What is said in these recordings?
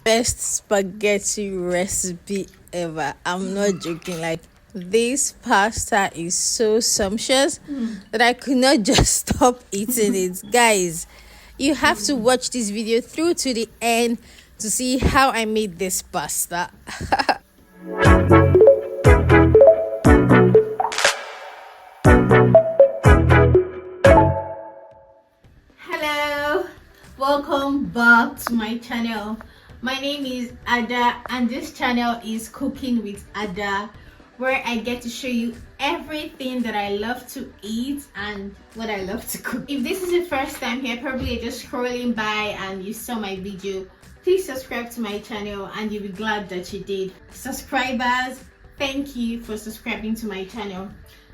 best spaghetti recipe ever. I'm not joking. Like, this pasta is so sumptuous that I could not just stop eating it. Guys, you have to watch this video through to the end to see how I made this pasta. Hello, welcome back to my channel. My name is Ada and this channel is Cooking with Ada, where I get to show you everything that I love to eat and what I love to cook. If this is your first time here, probably you're just scrolling by and you saw my video, please subscribe to my channel and you'll be glad that you did. Subscribers, thank you for subscribing to my channel.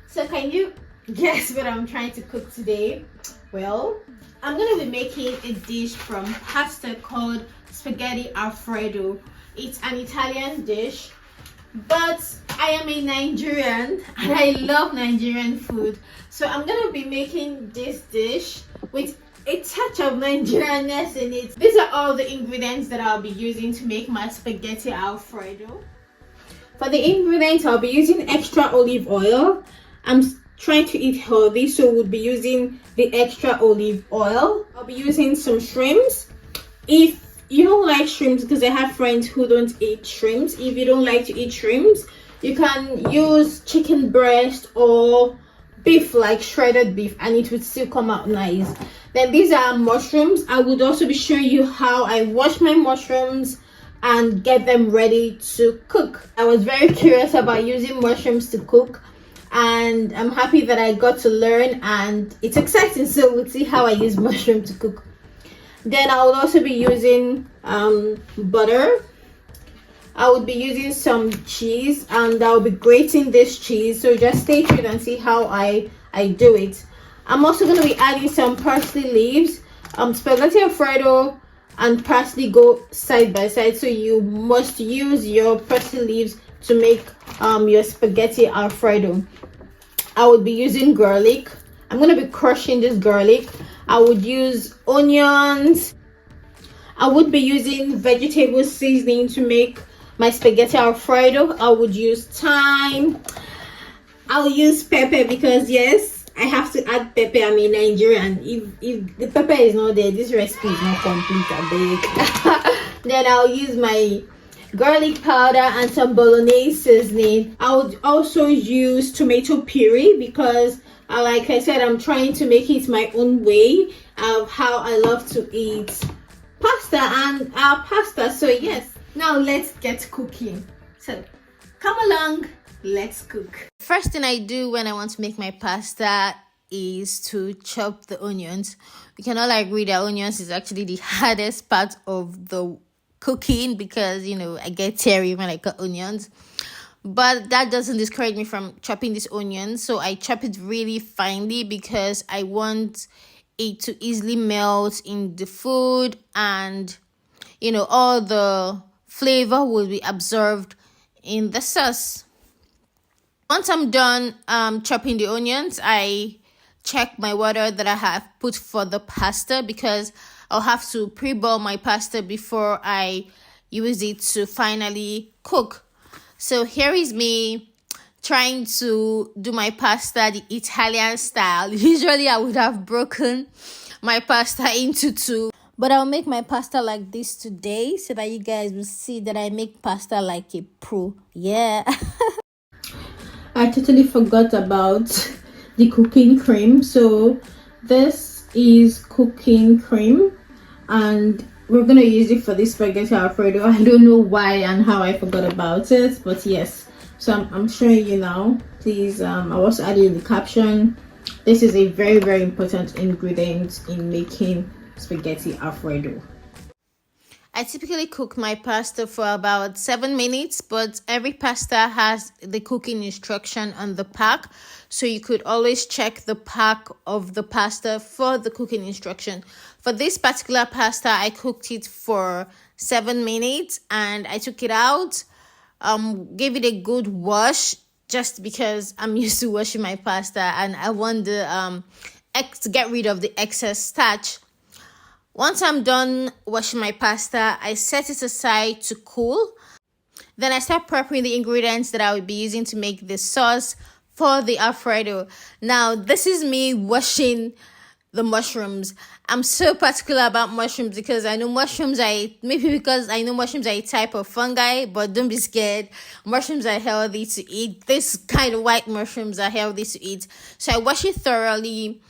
So can you guess what I'm trying to cook today? Well, I'm going to be making a dish from pasta called Spaghetti Alfredo. It's an Italian dish, but I am a Nigerian and I love Nigerian food. So I'm going to be making this dish with a touch of Nigerianness in it. These are all the ingredients that I'll be using to make my Spaghetti Alfredo. For the ingredients, I'll be using extra olive oil. I'm trying to eat healthy, so we'll be using the extra olive oil. I'll be using some shrimps. If you don't like shrimps, because I have friends who don't eat shrimps, if you don't like to eat shrimps, you can use chicken breast or beef, like shredded beef, and it would still come out nice. Then these are mushrooms. I would also be showing you how I wash my mushrooms and get them ready to cook. I was very curious about using mushrooms to cook, and I'm happy that I got to learn, and it's exciting. So we'll see how I use mushroom to cook. Then I will also be using butter. I would be using some cheese, and I'll be grating this cheese, so just stay tuned and see how I do it. I'm also going to be adding some parsley leaves. Spaghetti Alfredo and parsley go side by side, so you must use your parsley leaves to make your spaghetti Alfredo. I would be using garlic. I'm going to be crushing this garlic. I would use onions. I would be using vegetable seasoning to make my spaghetti Alfredo. I would use thyme. I'll use pepper because yes, I have to add pepper. I'm a Nigerian. If the pepper is not there, this recipe is not complete. I beg. Then I'll use my garlic powder and some Bolognese seasoning. I would also use tomato puree because like I said, I'm trying to make it my own way of how I love to eat pasta and pasta. So yes, now let's get cooking. So come along, let's cook. First thing I do when I want to make my pasta is to chop the onions. We can all agree that onions is actually the hardest part of the cooking because, you know, I get teary when I cut onions. But that doesn't discourage me from chopping this onion. So I chop it really finely because I want it to easily melt in the food, and, you know, all the flavor will be absorbed in the sauce. Once I'm done chopping the onions, I check my water that I have put for the pasta because I'll have to pre-boil my pasta before I use it to finally cook. So here is me trying to do my pasta the Italian style. Usually I would have broken my pasta into two, but I'll make my pasta like this today so that you guys will see that I make pasta like a pro. Yeah. I totally forgot about the cooking cream. So this is cooking cream and we're gonna use it for this spaghetti Alfredo. I don't know why and how I forgot about it, but yes, so I'm showing you now. Please, I'll also add it in the caption. This is a very, very important ingredient in making spaghetti Alfredo. I typically cook my pasta for about 7 minutes, but every pasta has the cooking instruction on the pack. So you could always check the pack of the pasta for the cooking instruction. For this particular pasta, I cooked it for 7 minutes and I took it out, gave it a good wash just because I'm used to washing my pasta and I want the to get rid of the excess starch. Once I'm done washing my pasta, I set it aside to cool. Then I start preparing the ingredients that I will be using to make the sauce for the Alfredo. Now, this is me washing the mushrooms. I'm so particular about mushrooms because I know mushrooms maybe because I know mushrooms are a type of fungi, but don't be scared. Mushrooms are healthy to eat. This kind of white mushrooms are healthy to eat. So I wash it thoroughly,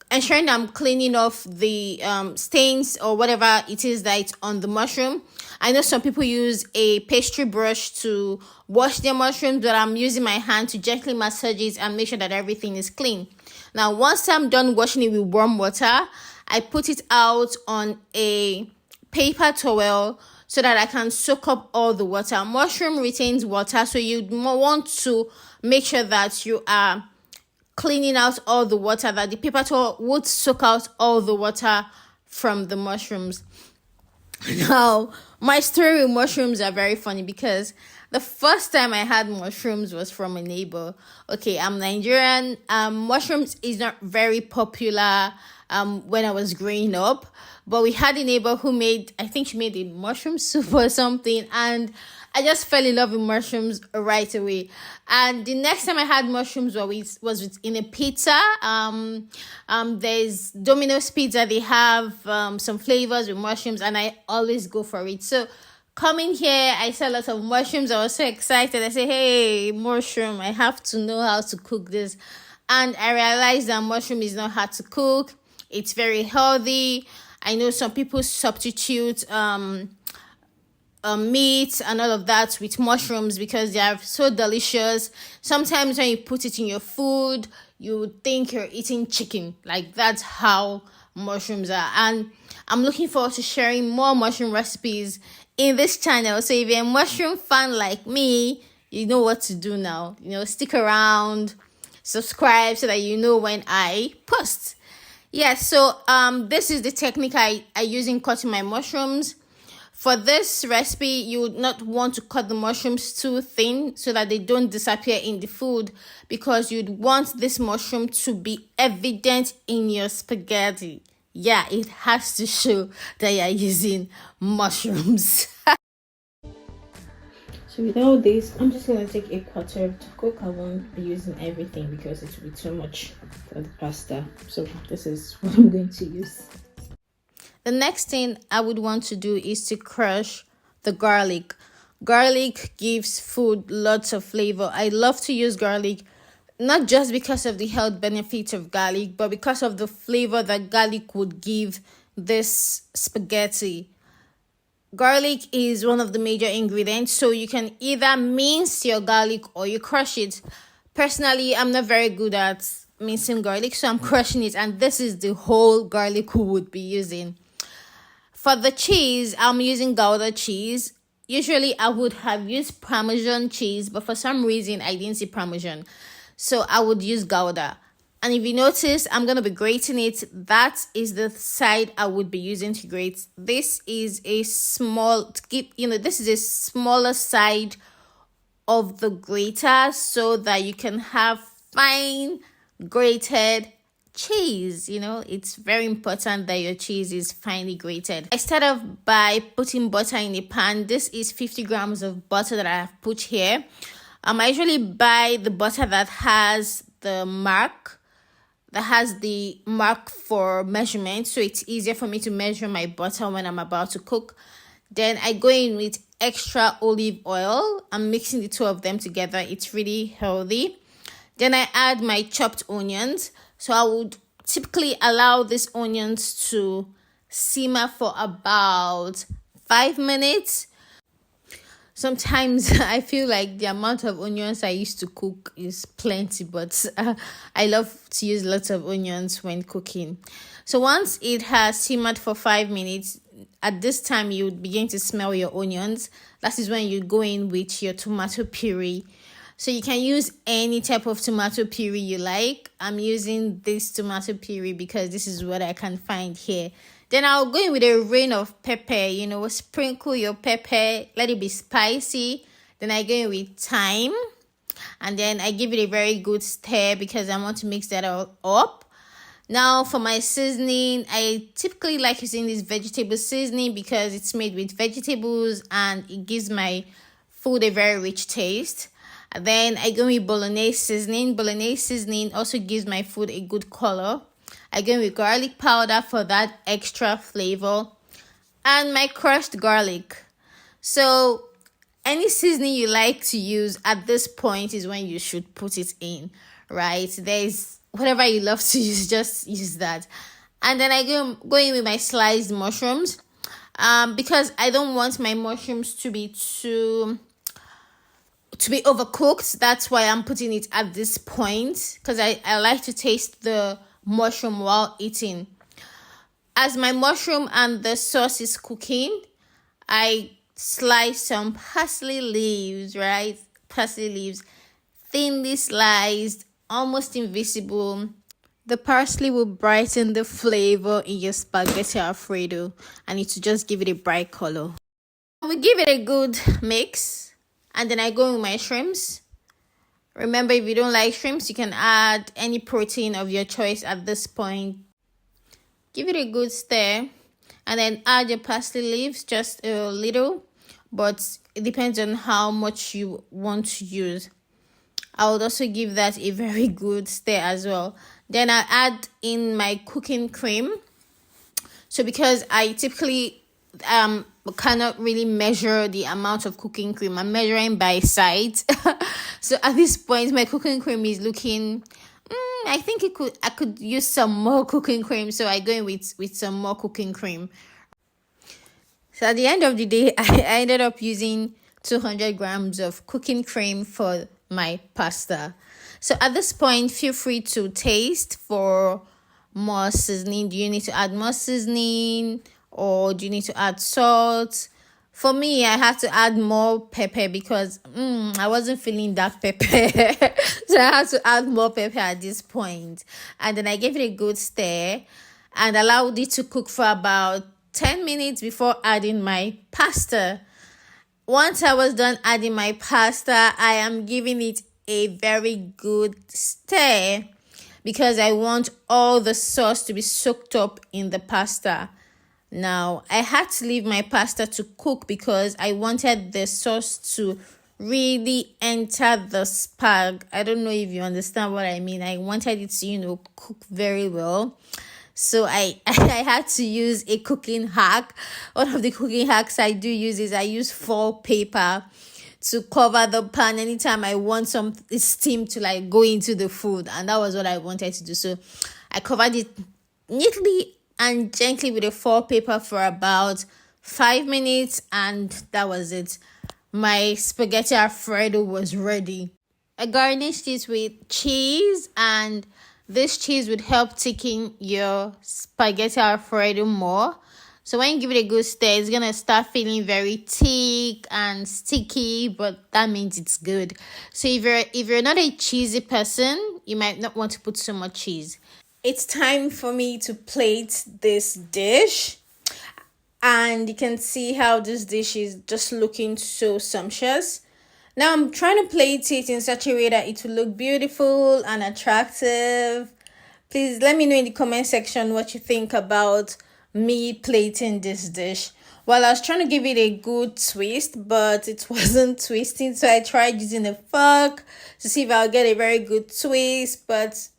ensuring I'm cleaning off the stains or whatever it is that's on the mushroom. I know some people use a pastry brush to wash their mushrooms, but I'm using my hand to gently massage it and make sure that everything is clean. Now, once I'm done washing it with warm water, I put it out on a paper towel so that I can soak up all the water. Mushroom retains water, so you want to make sure that you are cleaning out all the water, that the paper towel would soak out all the water from the mushrooms. Now, my story with mushrooms are very funny because the first time I had mushrooms was from a neighbor. Okay, I'm Nigerian. Mushrooms is not very popular when I was growing up, but we had a neighbor who I think she made a mushroom soup or something, and I just fell in love with mushrooms right away. And the next time I had mushrooms was in a pizza. There's Domino's Pizza. They have some flavors with mushrooms, and I always go for it. So coming here, I saw a lot of mushrooms. I was so excited. I said, hey, mushroom, I have to know how to cook this. And I realized that mushroom is not hard to cook. It's very healthy. I know some people substitute meat and all of that with mushrooms because they are so delicious. Sometimes when you put it in your food, you think you're eating chicken. Like, that's how mushrooms are. And I'm looking forward to sharing more mushroom recipes in this channel. So if you're a mushroom fan like me, you know what to do now. Stick around, subscribe so that you know when I post. So this is the technique I use in cutting my mushrooms. For this recipe, you would not want to cut the mushrooms too thin so that they don't disappear in the food, because you'd want this mushroom to be evident in your spaghetti. Yeah, it has to show that you're using mushrooms. So with all this, I'm just going to take a quarter to cook. I won't be using everything because it will be too much for the pasta. So this is what I'm going to use. The next thing I would want to do is to crush the garlic. Garlic gives food lots of flavor. I love to use garlic, not just because of the health benefits of garlic, but because of the flavor that garlic would give this spaghetti. Garlic is one of the major ingredients, so you can either mince your garlic or you crush it. Personally, I'm not very good at mincing garlic, so I'm crushing it, and this is the whole garlic we would be using. For the cheese, I'm using Gouda cheese. Usually, I would have used Parmesan cheese, but for some reason, I didn't see Parmesan. So I would use Gouda. And if you notice, I'm going to be grating it. That is the side I would be using to grate. This is a smaller side of the grater so that you can have fine grated cheese. It's very important that your cheese is finely grated. I start off by putting butter in a pan. This is 50 grams of butter that I have put here. I usually buy the butter that has the mark for measurement, so it's easier for me to measure my butter when I'm about to cook. Then I go in with extra olive oil. I'm mixing the two of them together. It's really healthy. Then I add my chopped onions. So I would typically allow these onions to simmer for about 5 minutes. Sometimes I feel like the amount of onions I used to cook is plenty, but I love to use lots of onions when cooking. So once it has simmered for 5 minutes, at this time you would begin to smell your onions. That is when you go in with your tomato puree. So you can use any type of tomato puree you like. I'm using this tomato puree because this is what I can find here. Then I'll go in with a rain of pepper, sprinkle your pepper, let it be spicy. Then I go in with thyme, and then I give it a very good stir because I want to mix that all up. Now for my seasoning, I typically like using this vegetable seasoning because it's made with vegetables and it gives my food a very rich taste. And then I go with Bolognese seasoning. Bolognese seasoning also gives my food a good color. I go with garlic powder for that extra flavor and my crushed garlic. So any seasoning you like to use at this point is when you should put it in, right? There's whatever you love to use, just use that. And then I go in with my sliced mushrooms, because I don't want my mushrooms to be overcooked. That's why I'm putting it at this point, because I like to taste the mushroom while eating. As my mushroom and the sauce is cooking, I slice some parsley leaves, right? Parsley leaves, thinly sliced, almost invisible. The parsley will brighten the flavor in your spaghetti Alfredo, and it will just give it a bright color. We give it a good mix, and then I go with my shrimps. Remember, if you don't like shrimps, you can add any protein of your choice at this point. Give it a good stir, and then add your parsley leaves, just a little, but it depends on how much you want to use. I would also give that a very good stir as well. Then I add in my cooking cream. So because I typically cannot really measure the amount of cooking cream, I'm measuring by size. So at this point, my cooking cream is looking, I think I could use some more cooking cream. So I go in with some more cooking cream. So at the end of the day, I ended up using 200 grams of cooking cream for my pasta. So at this point, feel free to taste for more seasoning. Do you need to add more seasoning, or do you need to add salt? For me, I had to add more pepper because I wasn't feeling that pepper. So I had to add more pepper at this point. And then I gave it a good stir and allowed it to cook for about 10 minutes before adding my pasta. Once I was done adding my pasta, I am giving it a very good stir because I want all the sauce to be soaked up in the pasta. Now, I had to leave my pasta to cook because I wanted the sauce to really enter the spag. I don't know if you understand what I mean. I wanted it to, cook very well. So I had to use a cooking hack. One of the cooking hacks I do use is I use foil paper to cover the pan anytime I want some steam to go into the food. And that was what I wanted to do. So I covered it neatly and gently with a foil paper for about 5 minutes. And that was it. My spaghetti Alfredo was ready. I garnished it with cheese, and this cheese would help thicken your spaghetti Alfredo more. So when you give it a good stir, it's going to start feeling very thick and sticky, but that means it's good. So if you're not a cheesy person, you might not want to put so much cheese. It's time for me to plate this dish. And you can see how this dish is just looking so sumptuous. Now I'm trying to plate it in such a way that it will look beautiful and attractive. Please let me know in the comment section what you think about me plating this dish. Well, I was trying to give it a good twist, but it wasn't twisting. So I tried using a fork to see if I'll get a very good twist. But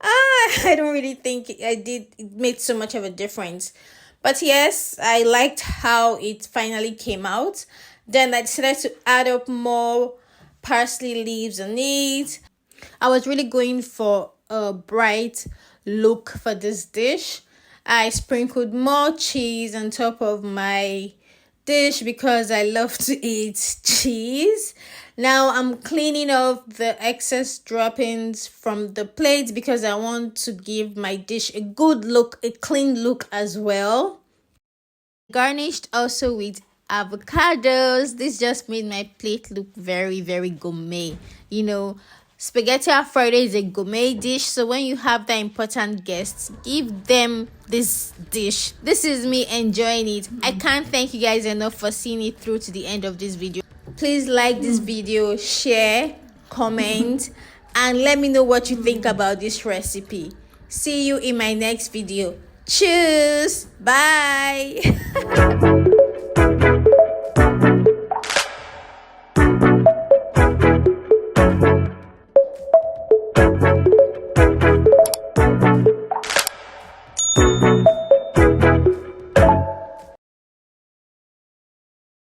I don't really think it made so much of a difference. But yes, I liked how it finally came out. Then I decided to add up more parsley leaves on it. I was really going for a bright look for this dish. I sprinkled more cheese on top of my dish because I love to eat cheese. Now I'm cleaning off the excess droppings from the plate because I want to give my dish a good look, a clean look as well. Garnished also with avocados. This just made my plate look very, very gourmet. Spaghetti Alfredo is a gourmet dish, so when you have the important guests, give them this dish. This is me enjoying it. I can't thank you guys enough for seeing it through to the end of this video. Please like this video, share, comment, and let me know what you think about this recipe. See you in my next video. Cheers. Bye.